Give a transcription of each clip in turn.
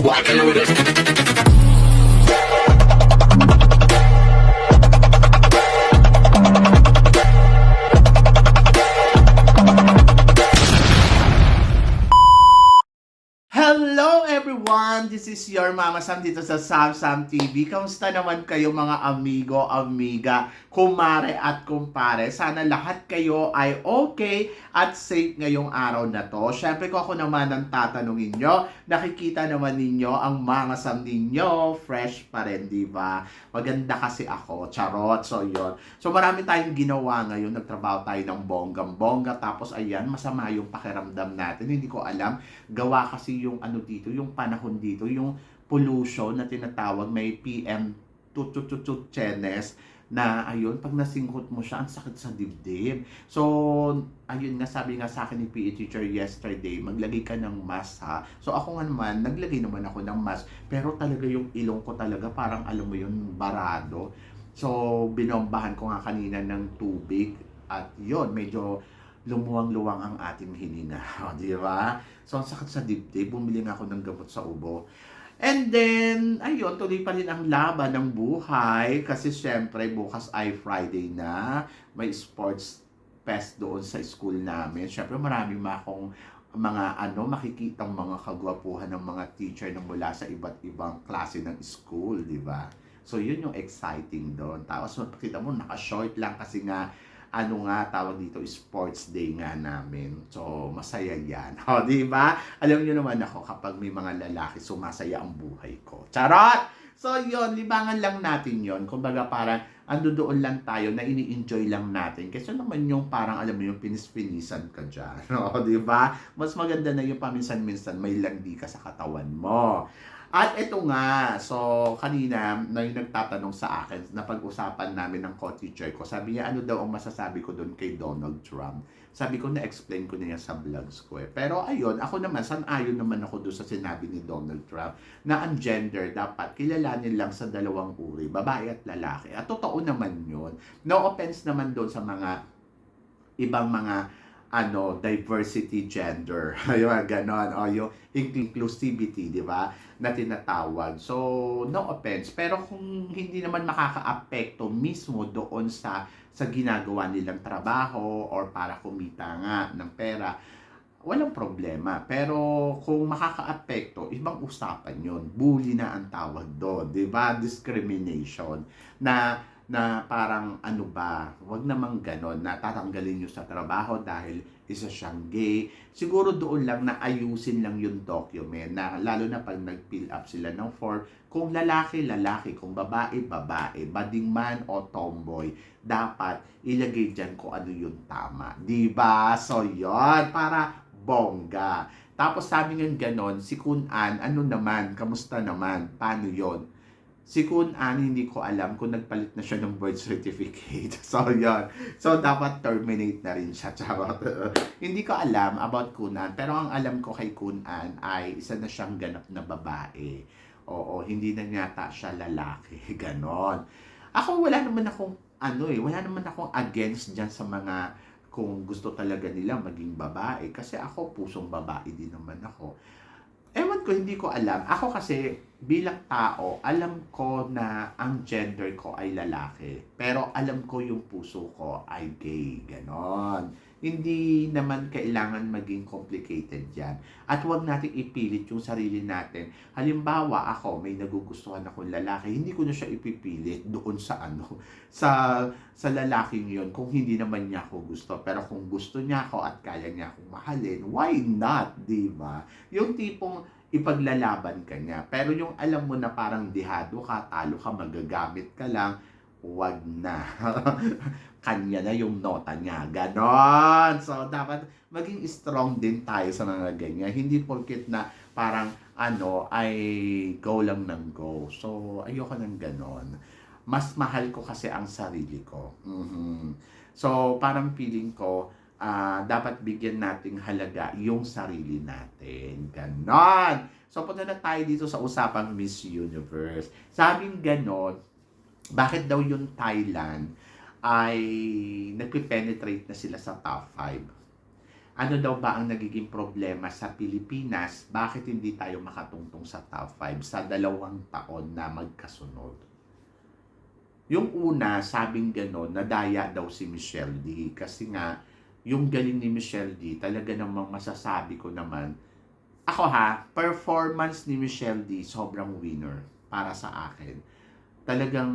walking with it. Hello everyone! This is your Mama Sam dito sa Sam Sam TV. Kamusta naman kayo mga amigo, amiga, kumare at kumpare? Sana lahat kayo ay okay at safe ngayong araw na to. Syempre ko ako naman ang tatanungin nyo. Nakikita naman ninyo ang Mama Sam ninyo. Fresh pa rin, di ba? Maganda kasi ako. Charot. So yun. So marami tayong ginawa ngayon. Nagtrabaho tayo ng bonggang-bongga. Tapos ayan, masama yung pakiramdam natin. Hindi ko alam. Gawa kasi yung ano dito, yung panahon dito, yung pollution na tinatawag, may PM chenes na ayun, pag nasingkot mo siya, ang sakit sa dibdib. So, ayun nga, sabi nga sa akin ni PE teacher yesterday, maglagay ka ng mask ha. So, ako nga naman, naglagay naman ako ng mask, pero talaga yung ilong ko talaga, parang alam mo yun, barado. So, binombahan ko nga kanina ng tubig, at yun, medyo lumuwang-luwang ang ating hininga. O, di ba? So, ang sakit sa dibdib. Bumili nga ako ng gamot sa ubo. And then, ayun, tuloy pa rin ang laban ng buhay. Kasi syempre, bukas ay Friday na. May sports fest doon sa school namin. Syempre, marami akong makikitang mga kagwapuhan ng mga teacher na mula sa iba't ibang klase ng school, di ba? So, yun yung exciting doon. Tapos, makikita mo, naka-short lang kasi nga, tawag dito, sports day nga namin. So, masaya yan. O, di ba? Alam niyo naman ako, kapag may mga lalaki, sumasaya ang buhay ko. Charot! So, yun, libangan lang natin yon. Kumbaga, parang, doon lang tayo na ini-enjoy lang natin. Kasi naman yung parang, alam mo yung pinis-pinisan ka dyan. O, di ba? Mas maganda na yung paminsan-minsan, may landi ka sa katawan mo. At ito nga, so kanina na yung nagtatanong sa akin, na pag-usapan namin ng co-teacher ko, sabi niya ano daw ang masasabi ko doon kay Donald Trump. Sabi ko na-explain ko na yan sa vlogs ko eh. Pero ayun, ako naman, sang-ayon naman ako doon sa sinabi ni Donald Trump na ang gender dapat kilalanin lang sa dalawang uri, babae at lalaki. At totoo naman yun. No offense naman doon sa mga ibang mga diversity gender, yung ganon, o yung inclusivity, di ba, na tinatawag. So, no offense, pero kung hindi naman makaka-apekto mismo doon sa ginagawa nilang trabaho or para kumita nga ng pera, walang problema. Pero kung makaka-apekto, ibang usapan yun. Bully na ang tawag doon, di ba? Discrimination na parang wag namang ganon na tatanggalin nyo sa trabaho dahil isa siyang gay. Siguro doon lang na ayusin lang yung document na lalo na pag nag-fill up sila ng form, kung lalaki, kung babae, bading man o tomboy, dapat ilagay dyan kung ano yung tama. Diba? So, yon para bongga. Tapos sabi nga ganon, si Kun An, kamusta naman? Paano yon? Si Kun An, hindi ko alam kung nagpalit na siya ng birth certificate. So, yun. So, dapat terminate na rin siya. Charot. Hindi ko alam about Kun An. Pero ang alam ko kay Kun An ay isa na siyang ganap na babae. Oo, hindi na yata siya lalaki. Ganon. Ako, wala naman akong against dyan sa mga kung gusto talaga nila maging babae. Kasi ako, pusong babae din naman ako. Ewan ko, hindi ko alam. Ako kasi, bilang tao, alam ko na ang gender ko ay lalaki. Pero alam ko yung puso ko ay gay. Ganon. Hindi naman kailangan maging complicated yan. At huwag natin ipilit yung sarili natin. Halimbawa, ako, may nagugustuhan akong lalaki. Hindi ko na siya ipipilit doon sa sa lalaking yon kung hindi naman niya ako gusto. Pero kung gusto niya ako at kaya niya akong mahalin, why not? Diba? Yung tipong ipaglalaban ka niya. Pero yung alam mo na parang dihado ka, talo ka, magagamit ka lang, wag na. Kanya na yung nota niya. Ganon. So, dapat maging strong din tayo sa mga ganyan. Hindi porket na parang ay go lang ng go. So, ayoko ng ganon. Mas mahal ko kasi ang sarili ko. So, parang feeling ko, dapat bigyan nating halaga yung sarili natin. Ganon. So, punta na tayo dito sa usapang Miss Universe. Sabing ganon, bakit daw yung Thailand ay nagpe-penetrate na sila sa top 5? Ano daw ba ang nagiging problema sa Pilipinas? Bakit hindi tayo makatungtong sa top 5 sa 2 taon na magkasunod? Yung una, sabing gano'n, nadaya daw si Michelle D. Kasi nga, yung galing ni Michelle D, talaga namang masasabi ko naman, ako ha, performance ni Michelle D, sobrang winner para sa akin. Talagang,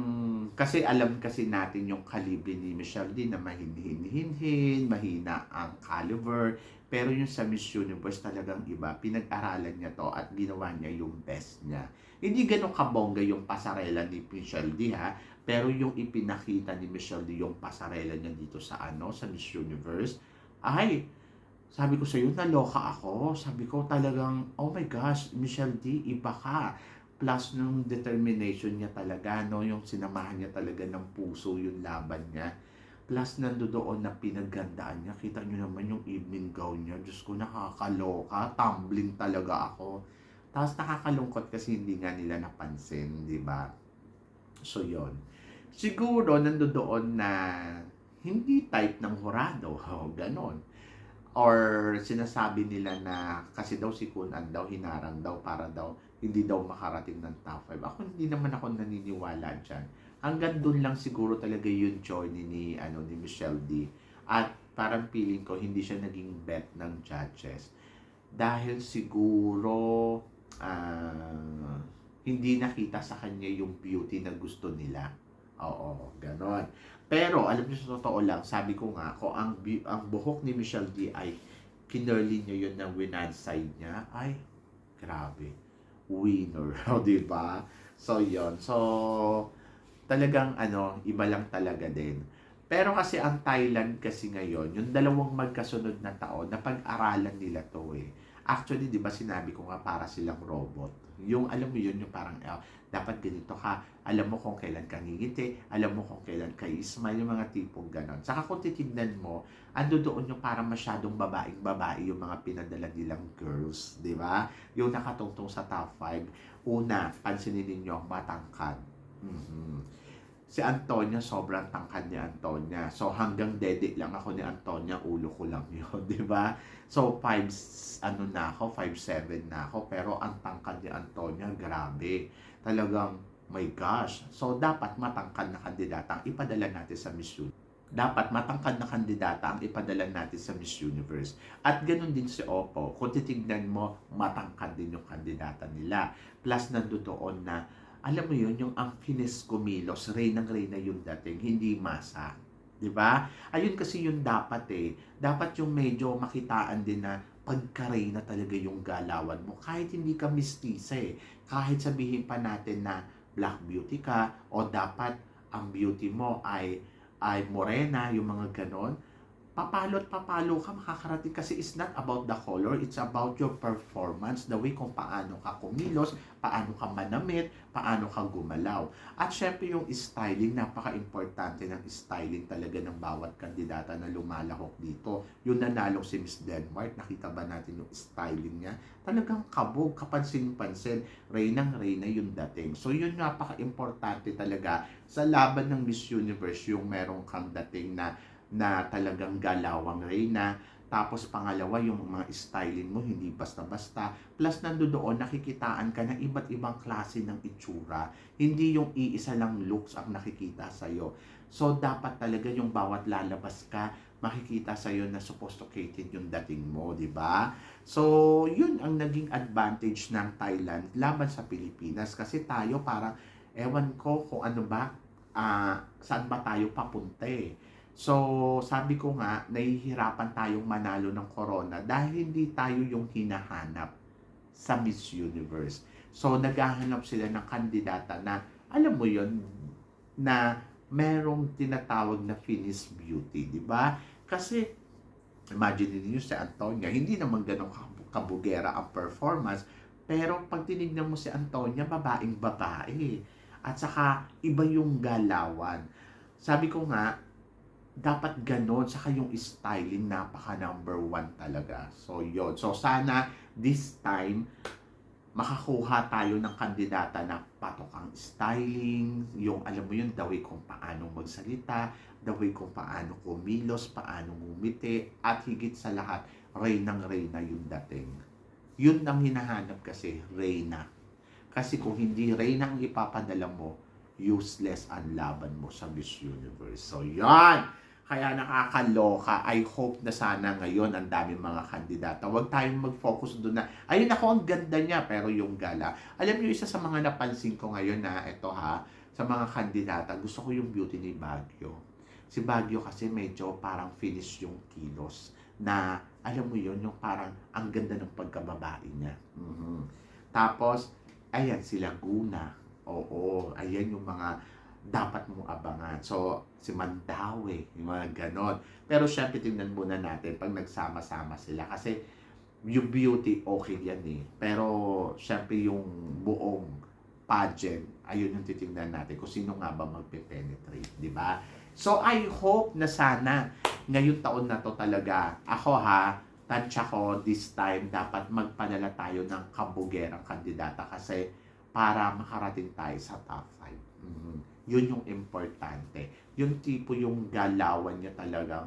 kasi alam kasi natin yung kalibre ni Michelle D na mahinhin-hinhin, mahina ang caliber, pero yung sa Miss Universe talagang iba, pinag-aralan niya to at ginawa niya yung best niya. Hindi ganun kabongga yung pasarela ni Michelle D ha, pero yung ipinakita ni Michelle D yung pasarela niya dito sa sa Miss Universe, ay, sabi ko sa iyo, naloka ako. Sabi ko talagang, oh my gosh, Michelle D, iba ka. Plus nung determination niya talaga, no? Yung sinamahan niya talaga ng puso yung laban niya. Plus nandoon na pinagandaan niya. Kita niyo naman yung evening gown niya. Diyos ko, nakakaloka. Tumbling talaga ako. Tapos nakakalungkot kasi hindi nga nila napansin, di ba? So, yon. Siguro nandoon na hindi type ng hurado. Oh, ganon. Or sinasabi nila na kasi daw si Kunan daw hinarang daw para daw hindi daw makarating ng top 5. Ako hindi naman ako naniniwala diyan. Hanggang doon lang siguro talaga yung journey ni Michelle D. At parang feeling ko hindi siya naging bet ng judges. Dahil siguro hindi nakita sa kanya yung beauty na gusto nila. Oo, ganon. Pero alam niyo sa totoo lang, sabi ko nga, kung ang buhok ni Michelle D ay kinerly niya yun ng winansay niya, ay grabe. Winner, o di ba? So yon. So talagang iba lang talaga din. Pero kasi ang Thailand kasi ngayon, yung dalawang magkasunod na taon, napag-aralan nila to eh. Actually, di ba sinabi ko nga para silang robot. Yung alam mo yun, yung parang dapat ganito ka, alam mo kung kailan ka ngingiti, alam mo kung kailan ka smile, yung mga tipong ganon. Saka kung titignan mo, ando doon yung parang masyadong babaeng-babae yung mga pinadala nilang girls, di ba? Yung nakatungtong sa top 5. Una, pansinin ninyo, matangkad. Si Antonia, sobrang tangkad ni Antonia. So, hanggang dede lang ako ni Antonia, ulo ko lang yun, di ba? So, 5'7" na ako, pero ang tangkad ni Antonia, grabe. Talagang, my gosh. So, dapat matangkad na kandidata ang ipadala natin sa Miss Universe. Dapat matangkad na kandidata ang ipadala natin sa Miss Universe. At ganun din si Oppo. Kung titignan mo, matangkad din yung kandidata nila. Plus, nandoon na alam mo yun, yung ang fines kumilos, reynang-reyna yung dating, hindi masa. 'Di ba? Ayun kasi yung dapat eh. Dapat yung medyo makitaan din na pagka-reyna talaga yung galawan mo. Kahit hindi ka mistisa eh. Kahit sabihin pa natin na black beauty ka o dapat ang beauty mo ay morena, yung mga ganon, papalo at papalo ka makakarating kasi it's not about the color, it's about your performance, the way kung paano ka kumilos, paano ka manamit, paano ka gumalaw. At syempre yung styling, napaka-importante ng styling talaga ng bawat kandidata na lumalahok dito. Yung nanalo si Miss Denmark, nakita ba natin yung styling niya? Talagang kabog, kapansin-pansin, reynang-reyna yung dating. So yun napaka-importante talaga sa laban ng Miss Universe, yung merong kang dating na talagang galawang reyna. Tapos pangalawa, yung mga styling mo, hindi basta-basta. Plus nandoon, nakikitaan ka ng iba't ibang klase ng itsura. Hindi yung iisa lang looks ang nakikita sa'yo. So, dapat talaga yung bawat lalabas ka, makikita sa'yo na sophisticated yung dating mo, di ba? So, yun ang naging advantage ng Thailand laban sa Pilipinas. Kasi tayo parang, ewan ko kung ano ba, saan ba tayo papunta eh. So, sabi ko nga, nahihirapan tayong manalo ng corona dahil hindi tayo yung hinahanap sa Miss Universe. So, naghahanap sila ng kandidata na, alam mo yon na merong tinatawag na finished beauty, di ba? Kasi, imagine niyo si Antonia, hindi naman ganun kabugera ang performance, pero pag tinignan mo si Antonia, babaeng babae. At saka, iba yung galawan. Sabi ko nga, dapat ganon, saka yung styling napaka number 1 talaga. So yon. So sana this time makakuha tayo ng kandidata na patok ang styling, yung alam mo yun, the way kung paano magsalita, the way kung paano kumilos, paano ngumiti, at higit sa lahat, reynang-reyna yung dating. Yun ang hinahanap kasi, reyna. Kasi kung hindi reyna ang ipapadala mo, useless ang laban mo sa Miss Universe. So, yan! Kaya nakakaloka. I hope na sana ngayon ang daming mga kandidata. Huwag tayong mag-focus doon na, ayun ako, ang ganda niya, pero yung gala. Alam niyo, isa sa mga napansin ko ngayon na, ito ha, sa mga kandidata, gusto ko yung beauty ni Baguio. Si Baguio kasi medyo parang finish yung kilos. Na, alam mo yun, yung parang ang ganda ng pagkababae niya. Tapos, ayan, si Laguna. Oo, ayan yung mga dapat mong abangan. So, si Mandawi, yung mga ganon. Pero syempre, tingnan muna natin pag nagsama-sama sila. Kasi, yung beauty, okay yan eh. Pero, syempre, yung buong pageant, ayun yung titingnan natin kung sino nga ba magpe-penetrate, di ba? So, I hope na sana, ngayong taon na to talaga, ako ha, tansya ko, this time, dapat magpadala tayo ng kabugerang kandidata kasi para makarating tayo sa top 5. Yun yung importante. Yung tipo yung galawan niya talagang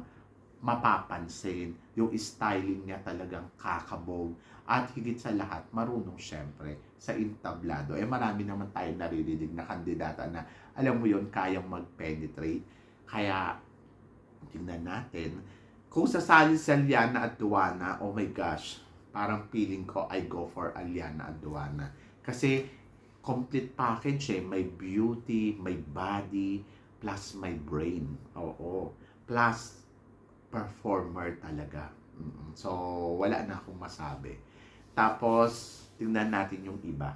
mapapansin. Yung styling niya talagang kakabog. At higit sa lahat, marunong syempre sa entablado. Marami naman tayong naririnig na kandidata na, alam mo yun, kayang mag-penetrate. Kaya, tingnan natin. Kung sasali si Aliana Aduana, oh my gosh, parang feeling ko, I go for Aliana Aduana. Kasi, complete package eh. May beauty, may body, plus may brain. Oo. Plus, performer talaga. So, wala na akong masabi. Tapos, tingnan natin yung iba.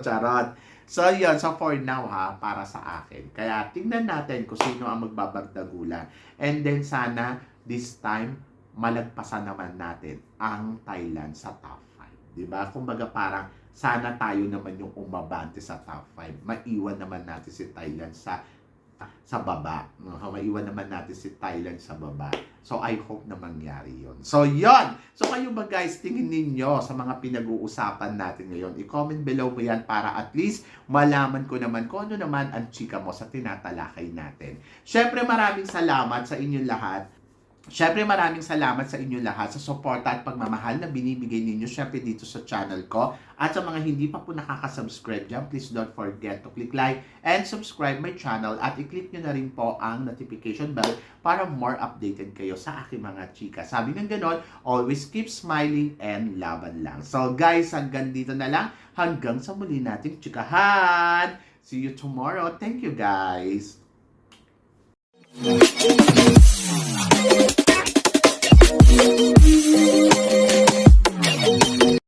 Charot. So, yun. So, for now ha, para sa akin. Kaya, tingnan natin kung sino ang magbabagdagulan. And then, sana, this time, malagpasan naman natin ang Thailand sa top 5. Diba? Kumbaga parang, sana tayo naman yung umabante sa top 5. Maiwan naman natin si Thailand sa baba. Maiwan naman natin si Thailand sa baba. So, I hope na mangyari yon. So, yon. So, kayo ba guys, tingin ninyo sa mga pinag-uusapan natin ngayon? I-comment below mo yan para at least malaman ko naman kung ano naman ang chika mo sa tinatalakay natin. Syempre, maraming salamat sa inyong lahat. Syempre, maraming salamat sa inyo lahat sa suporta at pagmamahal na binibigay ninyo syempre dito sa channel ko. At sa mga hindi pa po nakaka-subscribe dyan, please don't forget to click like and subscribe my channel at i-click nyo na rin po ang notification bell para more updated kayo sa aking mga chika. Sabi ng ganon, always keep smiling and laban lang. So guys, hanggang dito na lang. Hanggang sa muli nating chikahan. See you tomorrow. Thank you guys. Thank you.